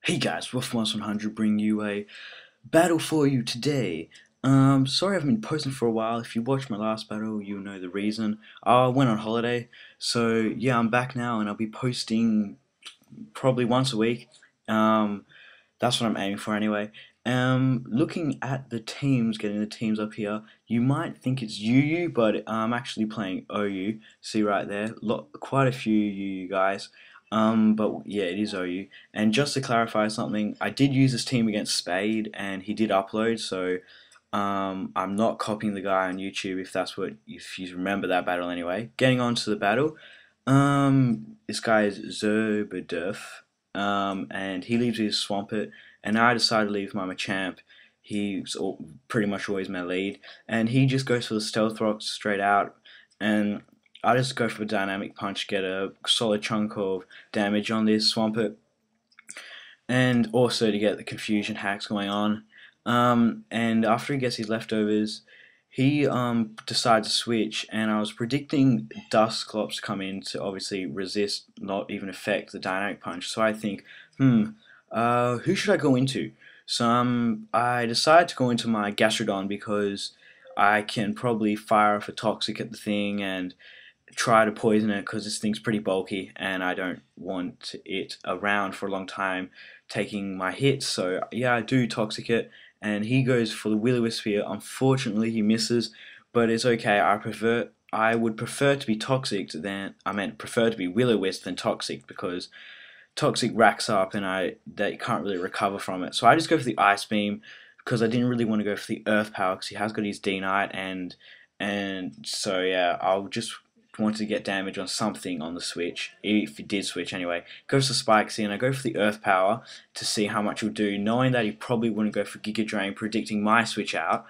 Hey guys, Wolf100 bringing you a battle for you today. Sorry I haven't been posting for a while. If you watched my last battle, you'll know the reason. I went on holiday, so yeah, I'm back now and I'll be posting probably once a week. Um, that's what I'm aiming for anyway. Looking at the teams, getting the teams up here, you might think it's UU, but I'm actually playing OU. See right there, quite a few UU guys. But yeah, it is OU. And just to clarify something, I did use this team against Spade, and he did upload, so I'm not copying the guy on YouTube if you remember that battle anyway. Getting on to the battle, this guy is Zobodef, and he leaves his Swampert, and I decided to leave my Machamp. He's pretty much always my lead, and he just goes for the Stealth Rock straight out, and I just go for a Dynamic Punch, get a solid chunk of damage on this Swampert, and also to get the confusion hacks going on. And after he gets his leftovers, he decides to switch, and I was predicting Dusclops to come in to obviously resist, not even affect the Dynamic Punch. So I think, who should I go into? So I decided to go into my Gastrodon because I can probably fire off a Toxic at the thing and try to poison it because this thing's pretty bulky and I don't want it around for a long time taking my hits. So yeah, I do Toxic it, and he goes for the Will-O-Wisp here. Unfortunately, he misses, but it's okay. I would prefer to be Toxic prefer to be Will-O-Wisp than Toxic, because Toxic racks up and they can't really recover from it. So I just go for the Ice Beam because I didn't really want to go for the Earth Power because he has got his D-Knight, and so yeah, I'll just want to get damage on something on the switch, if he did switch anyway. Goes to Spikes and I go for the Earth Power to see how much he'll do, knowing that he probably wouldn't go for Giga Drain, predicting my switch out.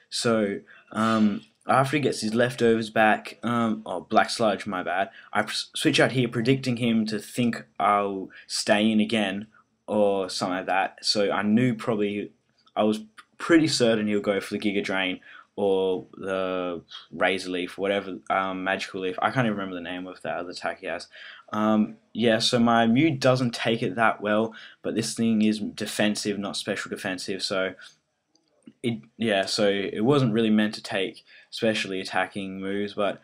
So after he gets his leftovers back, Black Sludge, my bad, I switch out here, predicting him to think I'll stay in again or something like that. So I was pretty certain he'll go for the Giga Drain or the Razor Leaf, whatever, Magical Leaf. I can't even remember the name of that other attack he has. Yeah, so my Mew doesn't take it that well, but this thing is defensive, not special defensive, so it wasn't really meant to take specially attacking moves, but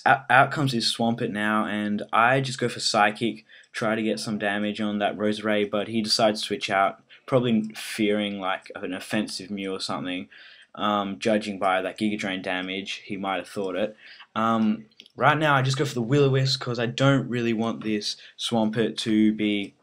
out comes his Swampert now, and I just go for Psychic, try to get some damage on that Roserade, but he decides to switch out, probably fearing like an offensive Mew or something. Judging by that Giga Drain damage, he might have thought it. Right now, I just go for the Will-O-Wisp because I don't really want this Swampert to be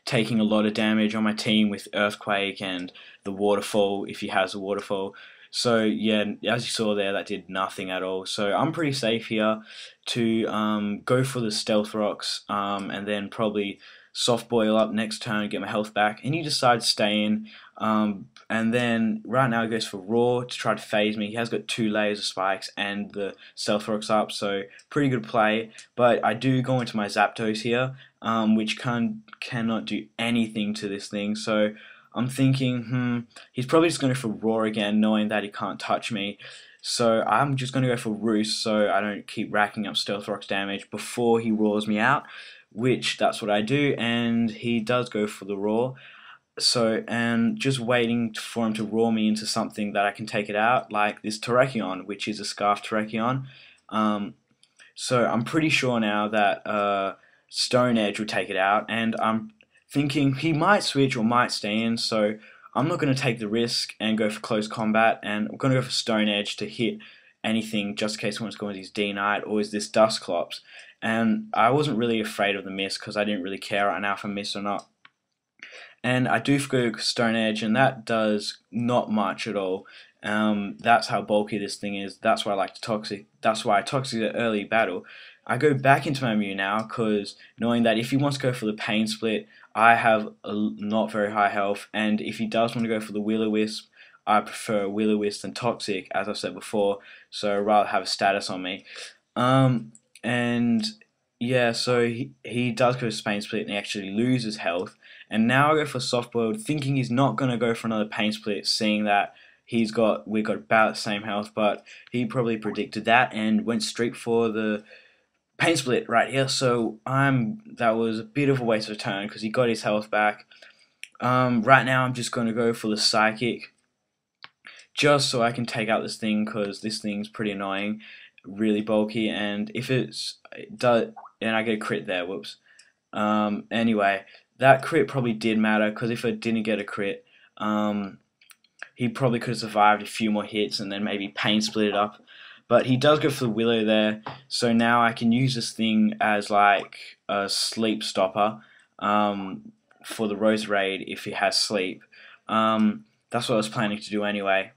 taking a lot of damage on my team with Earthquake and the Waterfall, if he has a Waterfall. So yeah, as you saw there, that did nothing at all. So I'm pretty safe here to go for the Stealth Rocks, and then probably Soft Boil up next turn, get my health back, and he decides to stay in. And then right now he goes for Raw to try to phase me. He has got 2 layers of spikes and the Stealth Rocks up, so pretty good play. But I do go into my Zapdos here, which cannot do anything to this thing. So I'm thinking, he's probably just going to go for Roar again, knowing that he can't touch me. So I'm just going to go for Roost so I don't keep racking up Stealth Rock's damage before he roars me out, which that's what I do, and he does go for the Roar. So, and just waiting for him to roar me into something that I can take it out, like this Terrakion, which is a Scarf Terrakion. So I'm pretty sure now that Stone Edge will take it out, and I'm thinking he might switch or might stay in, so I'm not going to take the risk and go for close combat, and I'm going to go for Stone Edge to hit anything just in case he wants to go with his D-Knight or is this Dusclops. And I wasn't really afraid of the miss because I didn't really care right now if I miss or not. And I do go Stone Edge, and that does not much at all. That's how bulky this thing is. That's why I like to Toxic. That's why I Toxic the early battle. I go back into my Mew now, because knowing that if he wants to go for the Pain Split, I have not very high health, and if he does want to go for the Will-O-Wisp, I prefer Will-O-Wisp than Toxic, as I've said before, so I'd rather have a status on me. And yeah, so he does go for Pain Split and he actually loses health. And now I go for Soft Boiled, thinking he's not going to go for another Pain Split, seeing that we've got about the same health, but he probably predicted that and went straight for the pain split right here. So that was a bit of a waste of a turn because he got his health back. Right now I'm just going to go for the psychic just so I can take out this thing because this thing's pretty annoying, really bulky, and if it does, and I get a crit there, whoops. Anyway, that crit probably did matter because if I didn't get a crit, he probably could have survived a few more hits and then maybe pain split it up. But he does go for the Willow there, so now I can use this thing as like a sleep stopper for the Rose Raid if he has sleep. That's what I was planning to do anyway.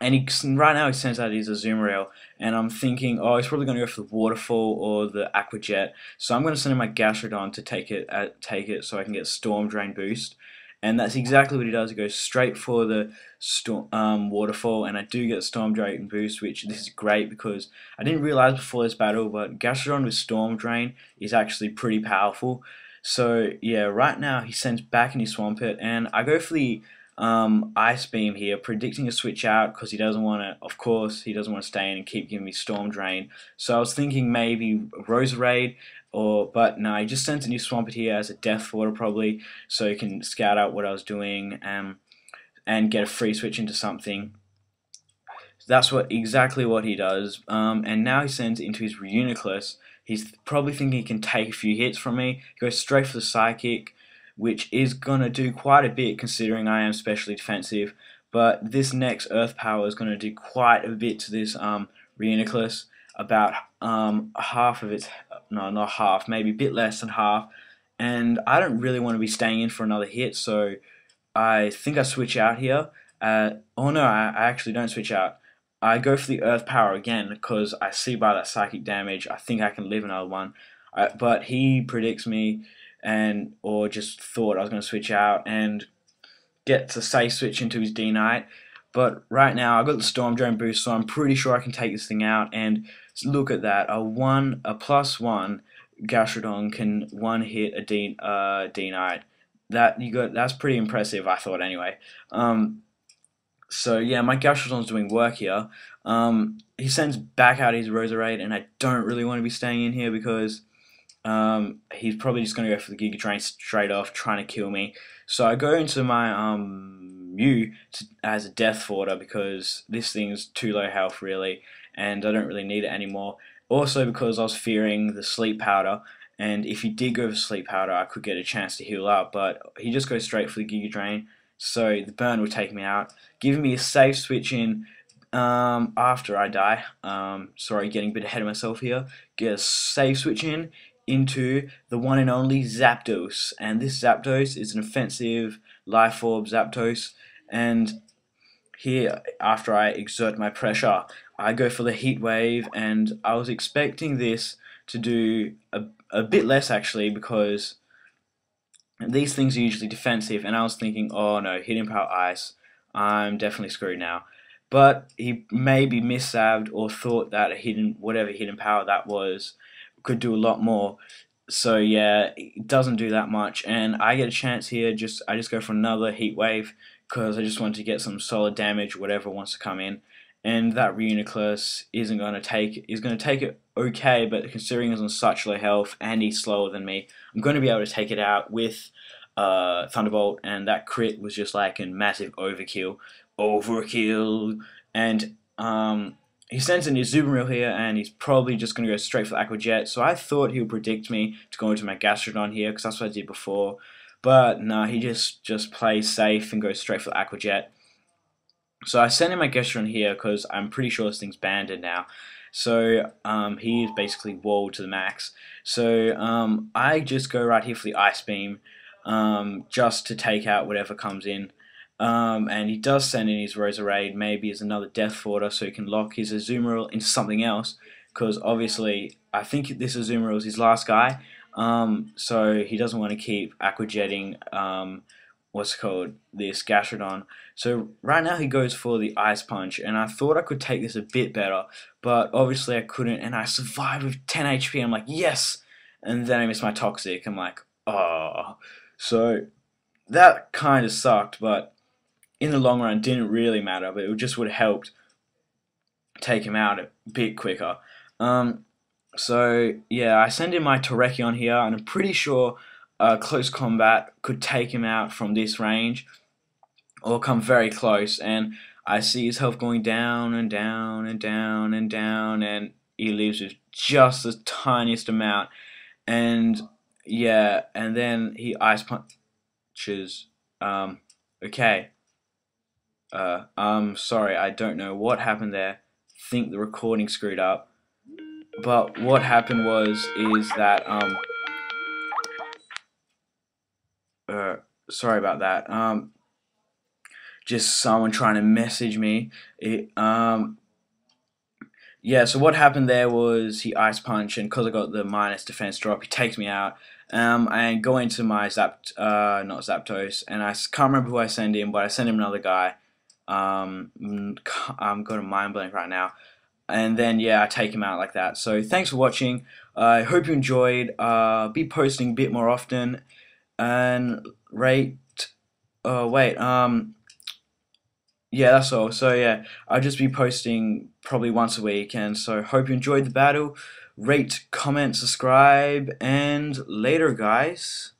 And right now he sends out his Azumarill, and I'm thinking, oh, he's probably going to go for the Waterfall or the Aqua Jet. So I'm going to send in my Gastrodon to take it so I can get Storm Drain boost. And that's exactly what he does. He goes straight for the Waterfall, and I do get Storm Drain boost, which this is great because I didn't realize before this battle, but Gastrodon with Storm Drain is actually pretty powerful. So yeah, right now he sends back in his Swampert, and I go for the Ice Beam here, predicting a switch out because he doesn't want to, of course, he doesn't want to stay in and keep giving me Storm Drain. So I was thinking maybe Rose Raid, but no, he just sent a new Swampert here as a Death Water probably, so he can scout out what I was doing and get a free switch into something. That's exactly what he does. And now he sends into his Reuniclus. He's probably thinking he can take a few hits from me. He goes straight for the Psychic, which is going to do quite a bit considering I am specially defensive. But this next Earth Power is going to do quite a bit to this Reuniclus. About half of its, no, not half, maybe a bit less than half. And I don't really want to be staying in for another hit, so I think I switch out here. Oh no, I actually don't switch out. I go for the Earth Power again because I see by that psychic damage I think I can live another one. But he predicts me or just thought I was going to switch out and get a safe switch into his D-Knight. But right now I've got the Storm Drain boost, so I'm pretty sure I can take this thing out. And look at that, a +1 Gastrodon can one hit a D-Knight. That's pretty impressive, I thought anyway. So yeah, my Gastrodon's doing work here. He sends back out his Roserade, and I don't really want to be staying in here because he's probably just going to go for the Giga Drain straight off, trying to kill me. So I go into my Mew as a Death Fodder because this thing's too low health really, and I don't really need it anymore. Also because I was fearing the Sleep Powder, and if he did go for Sleep Powder, I could get a chance to heal up, but he just goes straight for the Giga Drain. So the burn will take me out, giving me a safe switch in after I die. Sorry, getting a bit ahead of myself here. Get a safe switch in into the one and only Zapdos, and this Zapdos is an offensive Life Orb Zapdos, and here, after I exert my pressure, I go for the Heat Wave, and I was expecting this to do a bit less actually because these things are usually defensive, and I was thinking, oh no, Hidden Power Ice, I'm definitely screwed now. But he maybe missaved or thought that whatever hidden power that was could do a lot more. So yeah, it doesn't do that much, and I get a chance here. I just go for another Heat Wave because I just want to get some solid damage, whatever wants to come in. And that Reuniclus is going to take it okay, but considering he's on such low health and he's slower than me, I'm going to be able to take it out with Thunderbolt, and that crit was just like a massive overkill. And he sends in his Azumarill here, and he's probably just going to go straight for the Aqua Jet. So I thought he would predict me to go into my Gastrodon here, because that's what I did before. But no, he just plays safe and goes straight for the Aqua Jet. So I sent in my Gastrodon here because I'm pretty sure this thing's banded now. So he is basically walled to the max. So I just go right here for the Ice Beam just to take out whatever comes in. And he does send in his Roserade, maybe as another Death Fodder, so he can lock his Azumarill into something else, because obviously I think this Azumarill is his last guy, so he doesn't want to keep Aqua Jetting this Gastrodon. So right now he goes for the Ice Punch, and I thought I could take this a bit better, but obviously I couldn't, and I survived with 10 HP. I'm like, yes! And then I missed my Toxic. I'm like, oh. So that kind of sucked, but in the long run didn't really matter, but it just would have helped take him out a bit quicker. So yeah, I send in my Toreki on here, and I'm pretty sure close combat could take him out from this range, or come very close. And I see his health going down and down and down and down, and he leaves with just the tiniest amount. And yeah, and then he ice punches. Um, okay. Sorry, I don't know what happened there. Think the recording screwed up. But what happened was is that uh sorry about that. Just someone trying to message me. Yeah, so what happened there was he ice punched, and because I got the minus defense drop, he takes me out. And go into my not Zapdos, and can't remember who I send in, but I send him another guy. I'm got a mind blank right now. And then yeah, I take him out like that. So thanks for watching. I hope you enjoyed. Be posting a bit more often, and rate. Oh wait. Yeah, that's all. So yeah, I'll just be posting probably once a week, and so hope you enjoyed the battle. Rate, comment, subscribe, and later, guys.